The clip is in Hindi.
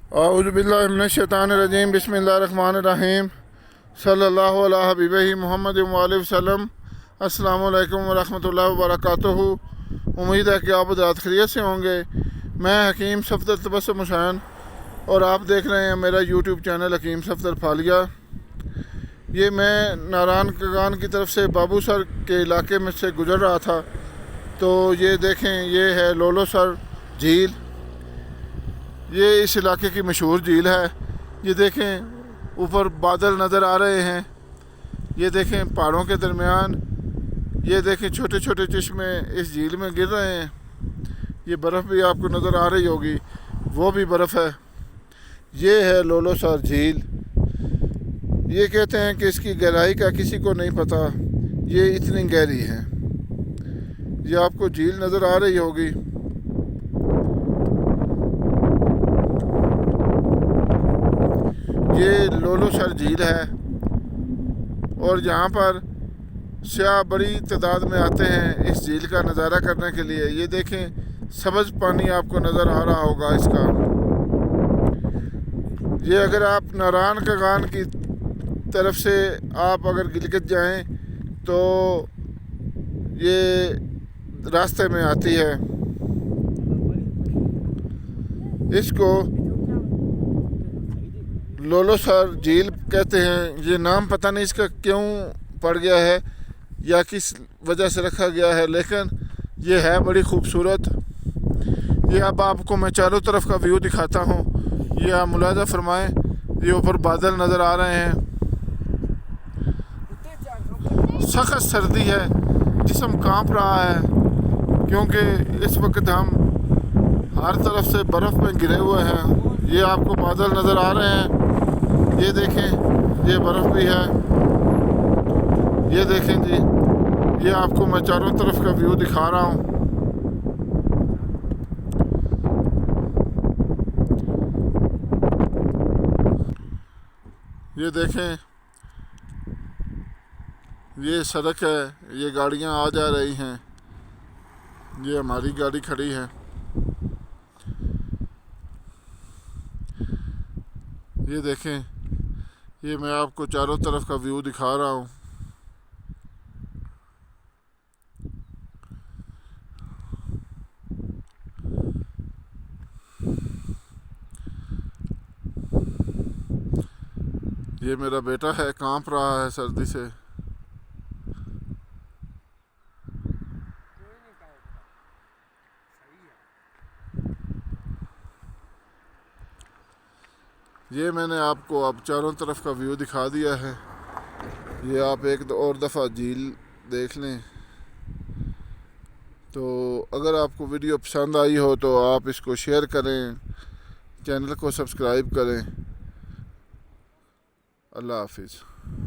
औज़ुबिल्लाहिमिनश्शैतानिर्रजीम बिस्मिल्लाहिर्रहमानिर्रहीम सल्लल्लाहु अला हबीबिही मुहम्मद व आलिहि वसल्लम। अस्सलामु अलैकुम व रहमतुल्लाहि व बरकातुहू। उम्मीद है कि आप हज़रात खैरियत से होंगे। मैं हकीम सफदर तबस्सुम हुसैन और आप देख रहे हैं मेरा यूट्यूब चैनल हकीम सफदर फालिया। ये मैं नारायण कगान की तरफ से बाबूसर के इलाके में से गुज़र रहा था, तो ये देखें, ये है लोलोसर झील। ये इस इलाके की मशहूर झील है। ये देखें, ऊपर बादल नज़र आ रहे हैं। ये देखें पहाड़ों के दरमियान, ये देखें छोटे छोटे चश्मे इस झील में गिर रहे हैं। ये बर्फ़ भी आपको नज़र आ रही होगी, वो भी बर्फ़ है। ये है लोलोसर झील। ये कहते हैं कि इसकी गहराई का किसी को नहीं पता, ये इतनी गहरी है। ये आपको झील नज़र आ रही होगी। ये लोलोसर झील है और यहाँ पर सयाह बड़ी तादाद में आते हैं इस झील का नज़ारा करने के लिए। ये देखें, सब्ज़ पानी आपको नज़र आ रहा होगा इसका। ये अगर आप नारायण कगान की तरफ से आप अगर गिलगित जाएं तो ये रास्ते में आती है। इसको लोलोसर झील कहते हैं। ये नाम पता नहीं इसका क्यों पड़ गया है या किस वजह से रखा गया है, लेकिन ये है बड़ी खूबसूरत। ये अब आपको मैं चारों तरफ का व्यू दिखाता हूँ। ये आप मुलाजा फरमाएं, ये ऊपर बादल नज़र आ रहे हैं। सख्त सर्दी है, जिस्म कांप रहा है क्योंकि इस वक्त हम हर तरफ से बर्फ़ में गिरे हुए हैं। ये आपको बादल नज़र आ रहे हैं। ये देखें, ये बर्फ़ भी है। ये देखें जी, ये आपको मैं चारों तरफ का व्यू दिखा रहा हूँ। ये देखें, ये सड़क है, ये गाड़ियाँ आ जा रही हैं। ये हमारी गाड़ी खड़ी है। ये देखें, ये मैं आपको चारों तरफ का व्यू दिखा रहा हूँ। ये मेरा बेटा है, कांप रहा है सर्दी से। ये मैंने आपको अब चारों तरफ का व्यू दिखा दिया है। ये आप एक और दफ़ा झील देख लें। तो अगर आपको वीडियो पसंद आई हो तो आप इसको शेयर करें, चैनल को सब्सक्राइब करें। अल्लाह हाफिज़।